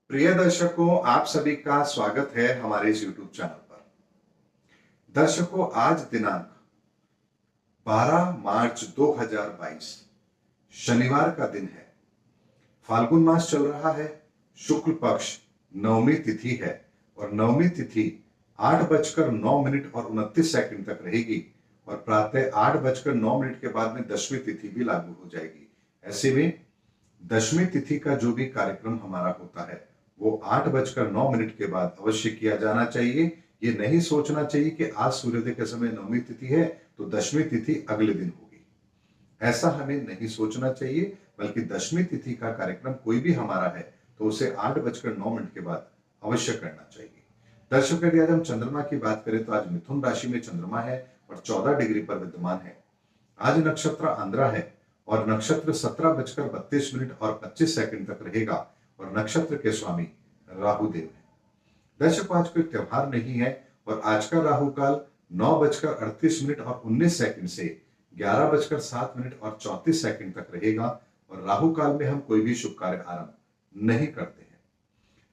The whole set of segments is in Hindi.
प्रिय दर्शकों, आप सभी का स्वागत है हमारे इस YouTube चैनल पर। दर्शकों, आज दिनांक 12 मार्च 2022 शनिवार का दिन है। फाल्गुन मास चल रहा है। शुक्ल पक्ष नवमी तिथि है और नवमी तिथि 8:09 और 29 तक रहेगी और प्रातः 8:09 के बाद में दशमी तिथि भी लागू हो जाएगी। ऐसे में दशमी तिथि का जो भी कार्यक्रम हमारा होता है वो 8:09 के बाद अवश्य किया जाना चाहिए। ये नहीं सोचना चाहिए कि आज सूर्योदय के समय नवमी तिथि है तो दशमी तिथि अगले दिन होगी। ऐसा हमें नहीं सोचना चाहिए, बल्कि दशमी तिथि का कार्यक्रम कोई भी हमारा है तो उसे 8:09 के बाद अवश्य करना चाहिए। दर्शक, यदि आज हम चंद्रमा की बात करें तो आज मिथुन राशि में चंद्रमा है और 14 डिग्री पर विद्यमान है। आज नक्षत्र आंध्रा है और नक्षत्र 17:32 और 25 तक रहेगा और नक्षत्र के स्वामी राहुदेव है। दर्शकों, आज कोई त्योहार नहीं है और आज का राहु काल 9:38 और 19 से 11:07 और 34 तक रहेगा और राहु काल में हम कोई भी शुभ कार्य आरंभ नहीं करते हैं।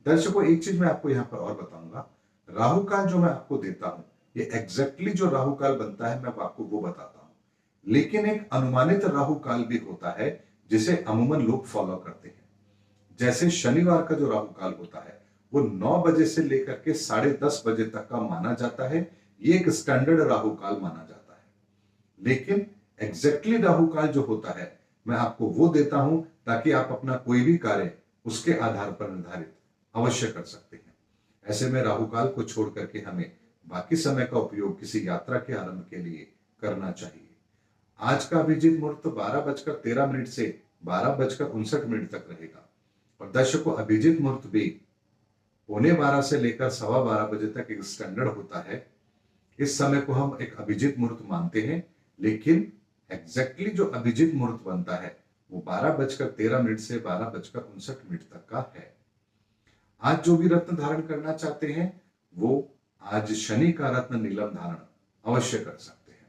दर्शकों, एक चीज मैं आपको यहाँ पर और बताऊंगा। राहु काल जो मैं आपको देता हूं, ये एग्जैक्टली जो राहु काल बनता है मैं आपको वो बताता हूं, लेकिन एक अनुमानित राहु काल भी होता है जिसे अमूमन लोग फॉलो करते हैं। जैसे शनिवार का जो राहु काल होता है वो 9 बजे से लेकर के 10:30 बजे तक का माना जाता है। ये एक स्टैंडर्ड राहु काल माना जाता है। लेकिन एग्जैक्टली राहु काल जो होता है मैं आपको वो देता हूं ताकि आप अपना कोई भी कार्य उसके आधार पर निर्धारित अवश्य कर सकते हैं। ऐसे में राहु काल को छोड़ करके हमें बाकी समय का उपयोग किसी यात्रा के आरंभ के लिए करना चाहिए। आज का अभिजीत मुहूर्त 12:13 से 12:59 तक रहेगा और दर्शकों, अभिजीत मुहूर्त भी 11:15 से लेकर 12:15 बजे तक एक स्टैंडर्ड होता है। इस समय को हम एक अभिजीत मुहूर्त मानते हैं, लेकिन एग्जैक्टली जो अभिजीत मुहूर्त बनता है वो 12:13 से 12:59 तक का है। आज जो भी रत्न धारण करना चाहते हैं वो आज शनि का रत्न नीलम धारण अवश्य कर सकते हैं।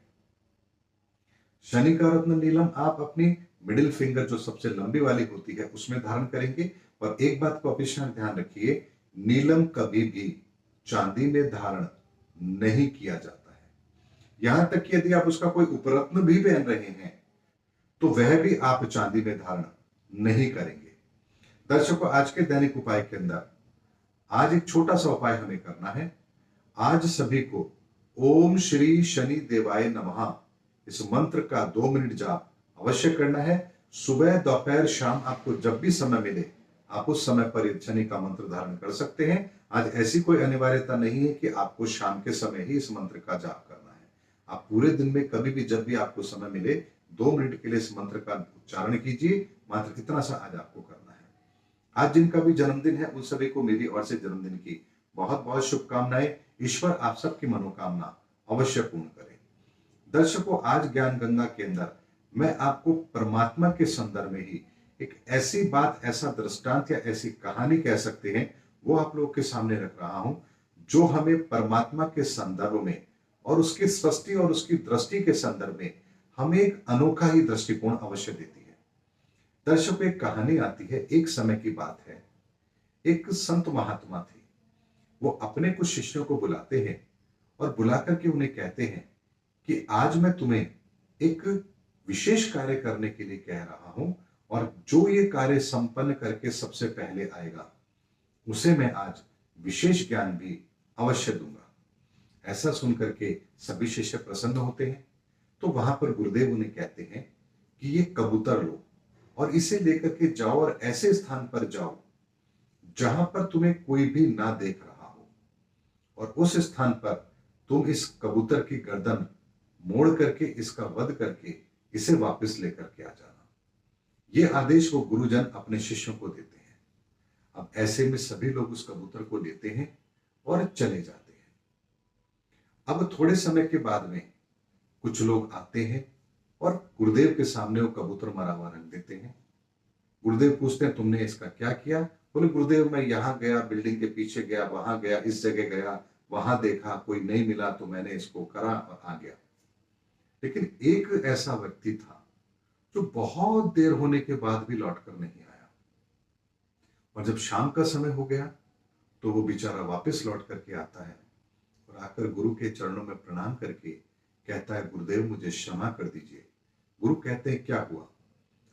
शनि का रत्न नीलम आप अपनी मिडिल फिंगर जो सबसे लंबी वाली होती है उसमें धारण करेंगे। और एक बात को हमेशा ध्यान रखिए, नीलम कभी भी चांदी में धारण नहीं किया जाता है। यहां तक कि यदि आप उसका कोई उपरत्न भी पहन रहे हैं तो वह भी आप चांदी में धारण नहीं करेंगे। दर्शकों, आज के दैनिक उपाय के अंदर आज एक छोटा सा उपाय हमें करना है। आज सभी को ओम श्री शनि देवाय नमः इस मंत्र का 2 मिनट जाप अवश्य करना है। सुबह, दोपहर, शाम आपको जब भी समय मिले आप उस समय पर शनि का मंत्र धारण कर सकते हैं। आज ऐसी कोई अनिवार्यता नहीं है कि आपको शाम के समय ही इस मंत्र का जाप करना है। आप पूरे दिन में कभी भी जब भी आपको समय मिले 2 मिनट के लिए इस मंत्र का उच्चारण कीजिए। मात्र इतना सा आज आपको करना है। आज जिनका भी जन्मदिन है उन सभी को मेरी ओर से जन्मदिन की बहुत बहुत शुभकामनाएं। ईश्वर आप सबकी मनोकामना अवश्य पूर्ण करे। दर्शकों, आज ज्ञान गंगा के अंदर मैं आपको परमात्मा के संदर्भ में ही एक ऐसी बात, ऐसा दृष्टांत या ऐसी कहानी कह सकते हैं वो आप लोगों के सामने रख रहा हूं जो हमें परमात्मा के संदर्भ में और उसकी सृष्टि और उसकी दृष्टि के संदर्भ में हमें एक अनोखा ही दृष्टिकोण अवश्य देती है। दर्शकों, एक कहानी आती है, एक समय की बात है। एक संत महात्मा थे। वो अपने कुछ शिष्यों को बुलाते हैं और बुलाकर के उन्हें कहते हैं कि आज मैं तुम्हें एक विशेष कार्य करने के लिए कह रहा हूं और जो ये कार्य संपन्न करके सबसे पहले आएगा उसे मैं आज विशेष ज्ञान भी अवश्य दूंगा। ऐसा सुनकर के सभी शिष्य प्रसन्न होते हैं। तो वहां पर गुरुदेव उन्हें कहते हैं कि ये कबूतर लो और इसे लेकर के जाओ और ऐसे स्थान पर जाओ जहां पर तुम्हें कोई भी ना देख रहा हो और उस स्थान पर तुम इस कबूतर की गर्दन मोड़ करके इसका वध करके इसे वापस लेकर के आ जाना। यह आदेश वो गुरुजन अपने शिष्यों को देते हैं। अब ऐसे में सभी लोग उस कबूतर को लेते हैं और चले जाते हैं। अब थोड़े समय के बाद में कुछ लोग आते हैं और गुरुदेव के सामने वो कबूतर मरा हुआ रख देते हैं। गुरुदेव पूछते हैं तुमने इसका क्या किया? बोले, गुरुदेव मैं यहां गया, बिल्डिंग के पीछे गया, वहां गया, इस जगह गया, वहां देखा, कोई नहीं मिला तो मैंने इसको करा और आ गया। लेकिन एक ऐसा व्यक्ति था जो बहुत देर होने के बाद भी लौटकर नहीं आया और जब शाम का समय हो गया तो वो बेचारा वापस लौट करके आता है और आकर गुरु के चरणों में प्रणाम करके कहता है, गुरुदेव मुझे क्षमा कर दीजिए। गुरु कहते हैं, क्या हुआ?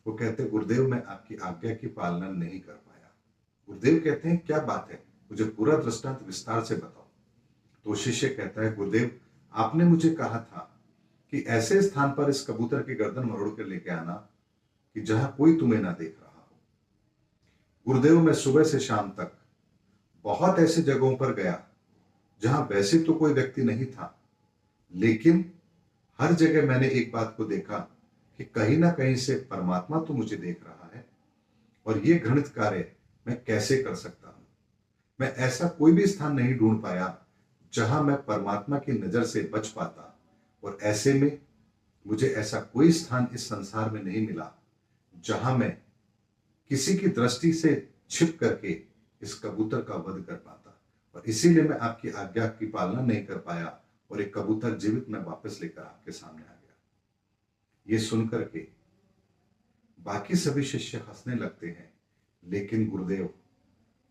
वो कहते हैं, गुरुदेव मैं आपकी आज्ञा की पालना नहीं कर पाया। गुरुदेव कहते हैं, क्या बात है, मुझे पूरा दृष्टांत विस्तार से बताओ। तो शिष्य कहता है, गुरुदेव आपने मुझे कहा था कि ऐसे स्थान पर इस कबूतर की गर्दन मरोड़ कर लेके आना कि जहां कोई तुम्हें ना देख रहा हो। गुरुदेव मैं सुबह से शाम तक बहुत ऐसे जगहों पर गया जहां वैसे तो कोई व्यक्ति नहीं था, लेकिन हर जगह मैंने एक बात को देखा कि कहीं ना कहीं से परमात्मा तो मुझे देख रहा है और ये घृणित कार्य मैं कैसे कर सकता हूं। मैं ऐसा कोई भी स्थान नहीं ढूंढ पाया जहां मैं परमात्मा की नजर से बच पाता, और ऐसे में मुझे ऐसा कोई स्थान इस संसार में नहीं मिला जहां मैं किसी की दृष्टि से छिप करके इस कबूतर का वध कर पाता, और इसीलिए मैं आपकी आज्ञा की पालना नहीं कर पाया और एक कबूतर जीवित मैं वापस लेकर आपके सामने आ गया। ये सुनकर के बाकी सभी शिष्य हंसने लगते हैं, लेकिन गुरुदेव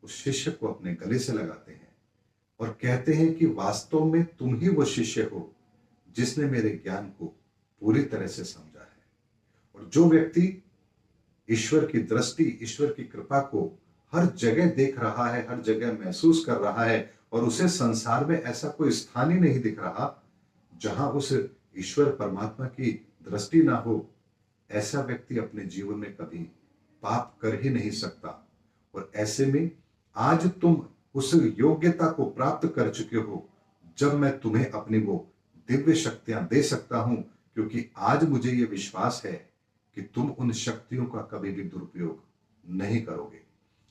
उस शिष्य को अपने गले से लगाते हैं और कहते हैं कि वास्तव में तुम ही वो शिष्य हो जिसने मेरे ज्ञान को पूरी तरह से समझा है। और जो व्यक्ति ईश्वर की दृष्टि, ईश्वर की कृपा को हर जगह देख रहा है, हर जगह महसूस कर रहा है, और उसे संसार में ऐसा कोई स्थान ही नहीं दिख रहा जहां उस ईश्वर परमात्मा की दृष्टि ना हो, ऐसा व्यक्ति अपने जीवन में कभी पाप कर ही नहीं सकता। और ऐसे में आज तुम उस योग्यता को प्राप्त कर चुके हो जब मैं तुम्हें अपनी वो दिव्य शक्तियां दे सकता हूं, क्योंकि आज मुझे ये विश्वास है कि तुम उन शक्तियों का कभी भी दुरुपयोग नहीं करोगे।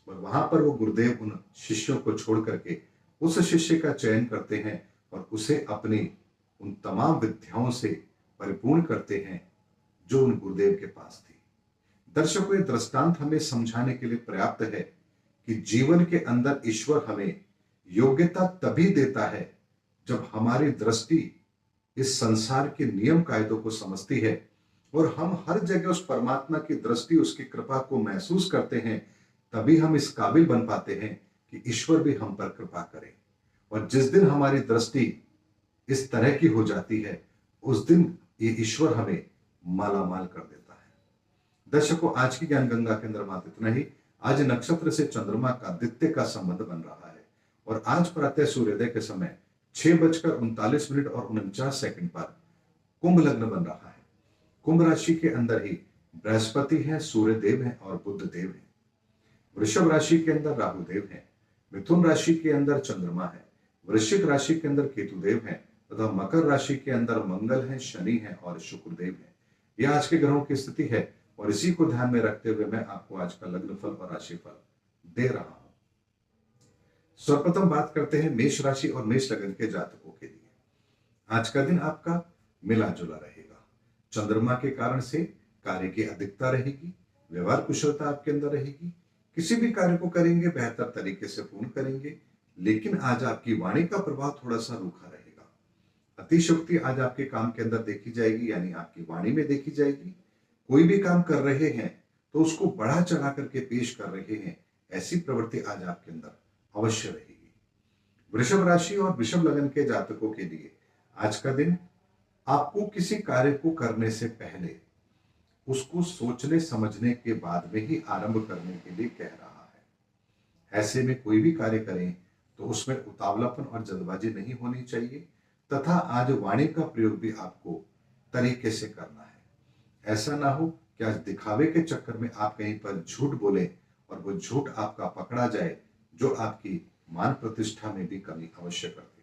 और वहां पर वो गुरुदेव उन शिष्यों को छोड़ करके उस शिष्य का चयन करते हैं और उसे अपनी उन तमाम विद्याओं से परिपूर्ण करते हैं जो उन गुरुदेव के पास थी। दर्शकों, ये दृष्टांत हमें समझाने के लिए पर्याप्त है कि जीवन के अंदर ईश्वर हमें योग्यता तभी देता है जब हमारी दृष्टि इस संसार के नियम कायदों को समझती है और हम हर जगह उस परमात्मा की दृष्टि, उसकी कृपा को महसूस करते हैं। तभी हम इस काबिल बन पाते हैं कि ईश्वर भी हम पर कृपा करे। और जिस दिन हमारी दृष्टि इस तरह की हो जाती है, उस दिन ये ईश्वर हमें मालामाल कर देता है। दर्शकों, आज की ज्ञान गंगा के अंदर मात्र इतना ही। आज नक्षत्र से चंद्रमा का आदित्य का संबंध बन रहा है और आज प्रातः सूर्योदय के समय 6:39 और 49 पर कुंभ लग्न बन रहा है। कुंभ राशि के अंदर ही बृहस्पति है, सूर्य देव है और बुध देव है। वृषभ राशि के अंदर राहु देव है, मिथुन राशि के अंदर चंद्रमा है, वृश्चिक राशि के अंदर केतु देव है तथा मकर राशि के अंदर मंगल है, शनि है और शुक्र देव है। यह आज के ग्रहों की स्थिति है और इसी को ध्यान में रखते हुए मैं आपको आज का लग्न फल और राशि फल दे रहा हूं। सर्वप्रथम बात करते हैं मेष राशि और मेष लग्न के जातकों के लिए। आज का दिन आपका मिला जुला रहेगा। चंद्रमा के कारण से कार्य की अधिकता रहेगी, व्यवहार कुशलता आपके अंदर रहेगी, किसी भी कार्य को करेंगे बेहतर तरीके से पूर्ण करेंगे। लेकिन आज आपकी वाणी का प्रभाव थोड़ा सा रूखा रहेगा। अतिशयोक्ति आज आपके काम के अंदर देखी जाएगी, यानी आपकी वाणी में देखी जाएगी। कोई भी काम कर रहे हैं तो उसको बढ़ा चढ़ा करके पेश कर रहे हैं, ऐसी प्रवृत्ति आज आपके अंदर अवश्य रहेगी। वृषभ राशि और वृषभ लग्न के जातकों के लिए आज का दिन आपको किसी कार्य को करने से पहले उसको सोचने समझने के बाद में ही आरंभ करने के लिए कह रहा है। ऐसे में कोई भी कार्य करें तो उसमें उतावलापन और जल्दबाजी नहीं होनी चाहिए तथा आज वाणी का प्रयोग भी आपको तरीके से करना है। ऐसा ना हो कि आज दिखावे के चक्कर में आप कहीं पर झूठ बोले और वो झूठ आपका पकड़ा जाए, जो आपकी मान प्रतिष्ठा में भी कमी अवश्य कर दे।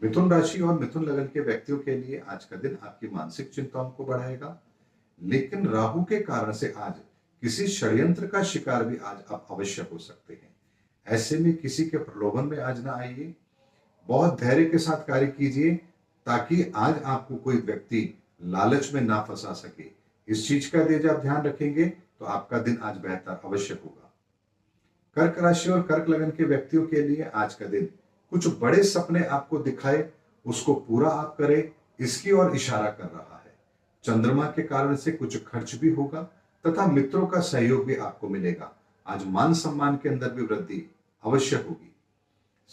मिथुन राशि और मिथुन लग्न के व्यक्तियों के लिए आज का दिन आपकी मानसिक चिंताओं को बढ़ाएगा, लेकिन राहु के कारण से आज किसी षड्यंत्र का शिकार भी आज आप अवश्य हो सकते हैं। ऐसे में किसी के प्रलोभन में आज ना आइए, बहुत धैर्य के साथ कार्य कीजिए ताकि आज आपको कोई व्यक्ति लालच में ना फंसा सके। इस चीज का यदि आप ध्यान रखेंगे तो आपका दिन आज बेहतर अवश्य होगा। कर्क राशि और कर्क लग्न के व्यक्तियों के लिए आज का दिन कुछ बड़े सपने आपको दिखाए, उसको पूरा आप करें, इसकी ओर इशारा कर रहा है। चंद्रमा के कारण से कुछ खर्च भी होगा तथा मित्रों का सहयोग भी आपको मिलेगा। आज मान सम्मान के अंदर भी वृद्धि अवश्य होगी।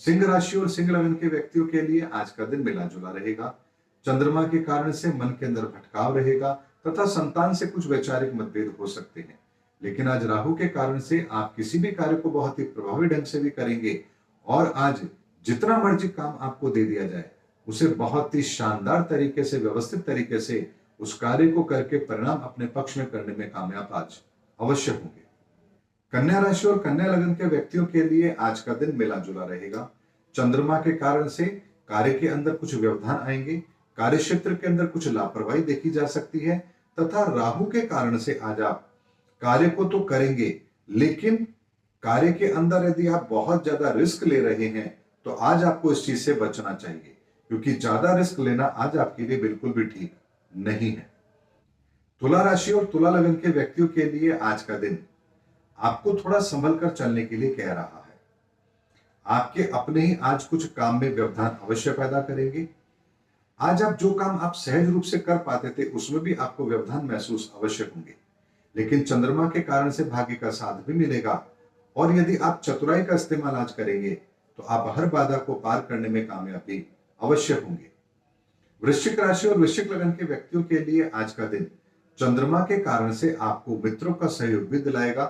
सिंह राशि और सिंह लगन के व्यक्तियों के लिए आज का दिन मिला जुला रहेगा। चंद्रमा के कारण से मन के अंदर भटकाव रहेगा तथा संतान से कुछ वैचारिक मतभेद हो सकते हैं। लेकिन आज राहु के कारण से आप किसी भी कार्य को बहुत ही प्रभावी ढंग से भी करेंगे और आज जितना मर्जी काम आपको दे दिया जाए उसे बहुत ही शानदार तरीके से, व्यवस्थित तरीके से उस कार्य को करके परिणाम अपने पक्ष में करने में कामयाब आज अवश्य होंगे। कन्या राशि और कन्या लगन के व्यक्तियों के लिए आज का दिन मिला जुला रहेगा। चंद्रमा के कारण से कार्य के अंदर कुछ व्यवधान आएंगे, कार्य क्षेत्र के अंदर कुछ लापरवाही देखी जा सकती है तथा राहु के कारण से आज आप कार्य को तो करेंगे, लेकिन कार्य के अंदर यदि आप बहुत ज्यादा रिस्क ले रहे हैं तो आज आपको इस चीज से बचना चाहिए, क्योंकि ज्यादा रिस्क लेना आज आपके लिए बिल्कुल भी ठीक नहीं है। तुला राशि और तुला लगन के व्यक्तियों के लिए आज का दिन आपको थोड़ा संभल कर चलने के लिए कह रहा है। आपके अपने ही आज कुछ काम में व्यवधान अवश्य पैदा करेंगे। आज आप जो काम आप सहज रूप से कर पाते थे उसमें भी आपको व्यवधान महसूस अवश्य होंगे, लेकिन चंद्रमा के कारण से भाग्य का साथ भी मिलेगा और यदि आप चतुराई का इस्तेमाल आज करेंगे तो आप हर बाधा को पार करने में कामयाबी अवश्य होंगे। वृश्चिक राशि और वृश्चिक लगन के व्यक्तियों के लिए आज का दिन चंद्रमा के कारण से आपको मित्रों का सहयोग भी दिलाएगा,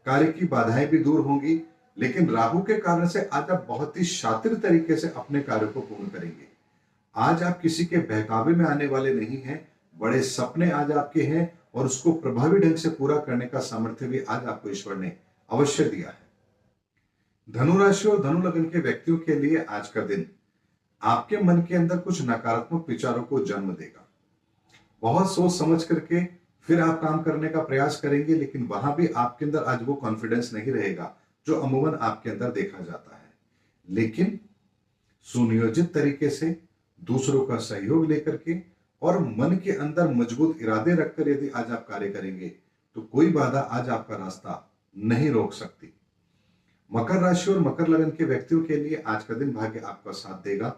कार्य की बाधाएं भी दूर होंगी, लेकिन राहु के कारण से आज आप बहुत ही शातिर तरीके से अपने कार्य को पूर्ण करेंगे। आज आप किसी के बहकावे में आने वाले नहीं हैं, बड़े सपने आज आपके हैं और उसको प्रभावी ढंग से पूरा करने का सामर्थ्य भी आज आपको ईश्वर ने अवश्य दिया है। धनु राशि और धनु लगन के व्यक्तियों के लिए आज का दिन आपके मन के अंदर कुछ नकारात्मक विचारों को जन्म देगा। बहुत सोच समझ करके फिर आप काम करने का प्रयास करेंगे, लेकिन वहां भी आपके अंदर आज वो कॉन्फिडेंस नहीं रहेगा जो अमूमन आपके अंदर देखा जाता है। लेकिन सुनियोजित तरीके से दूसरों का सहयोग लेकर के और मन के अंदर मजबूत इरादे रखकर यदि आज आप कार्य करेंगे तो कोई बाधा आज आपका रास्ता नहीं रोक सकती। मकर राशि और मकर लगन के व्यक्तियों के लिए आज का दिन भाग्य आपका साथ देगा।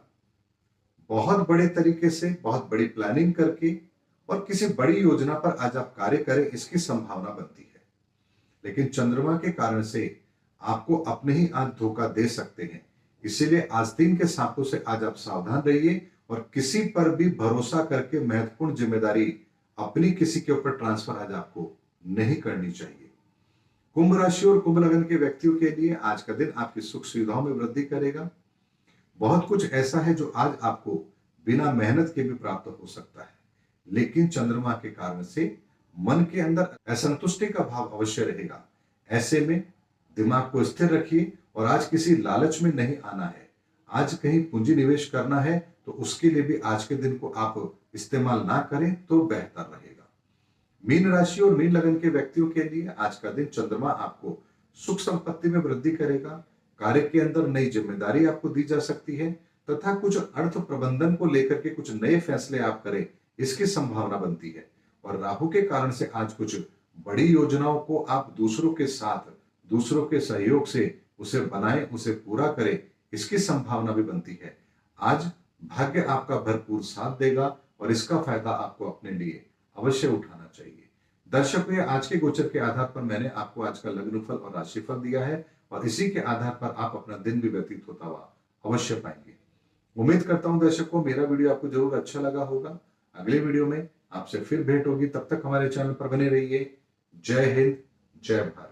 बहुत बड़े तरीके से, बहुत बड़ी प्लानिंग करके और किसी बड़ी योजना पर आज आप कार्य करें, इसकी संभावना बनती है। लेकिन चंद्रमा के कारण से आपको अपने ही आज धोखा दे सकते हैं, इसीलिए आस्तीन के सांपों से आज आप सावधान रहिए और किसी पर भी भरोसा करके महत्वपूर्ण जिम्मेदारी अपनी किसी के ऊपर ट्रांसफर आज आपको नहीं करनी चाहिए। कुंभ राशि और कुंभ लगन के व्यक्तियों के लिए आज का दिन आपकी सुख सुविधाओं में वृद्धि करेगा। बहुत कुछ ऐसा है जो आज आपको बिना मेहनत के भी प्राप्त हो सकता है, लेकिन चंद्रमा के कारण से मन के अंदर असंतुष्टि का भाव अवश्य रहेगा। ऐसे में दिमाग को स्थिर रखिए और आज किसी लालच में नहीं आना है। आज कहीं पूंजी निवेश करना है तो उसके लिए भी आज के दिन को आप इस्तेमाल ना करें तो बेहतर रहेगा। मीन राशि और मीन लगन के व्यक्तियों के लिए आज का दिन चंद्रमा आपको सुख संपत्ति में वृद्धि करेगा। कार्य के अंदर नई जिम्मेदारी आपको दी जा सकती है तथा कुछ अर्थ प्रबंधन को लेकर के कुछ नए फैसले आप करें, इसकी संभावना बनती है। और राहु के कारण से आज कुछ बड़ी योजनाओं को आप दूसरों के साथ, दूसरों के सहयोग से उसे बनाएं, उसे पूरा करें, इसकी संभावना भी बनती है। आज भाग्य आपका भरपूर साथ देगा और इसका फायदा आपको अपने लिए अवश्य उठाना चाहिए। दर्शकों, आज के गोचर के आधार पर मैंने आपको आज का लग्नफल और राशिफल दिया है और इसी के आधार पर आप अपना दिन भी व्यतीत होता हुआ अवश्य पाएंगे। उम्मीद करता हूं दर्शकों मेरा वीडियो आपको जरूर अच्छा लगा होगा। अगले वीडियो में आपसे फिर भेंट होगी, तब तक हमारे चैनल पर बने रहिए। जय हिंद, जय भारत।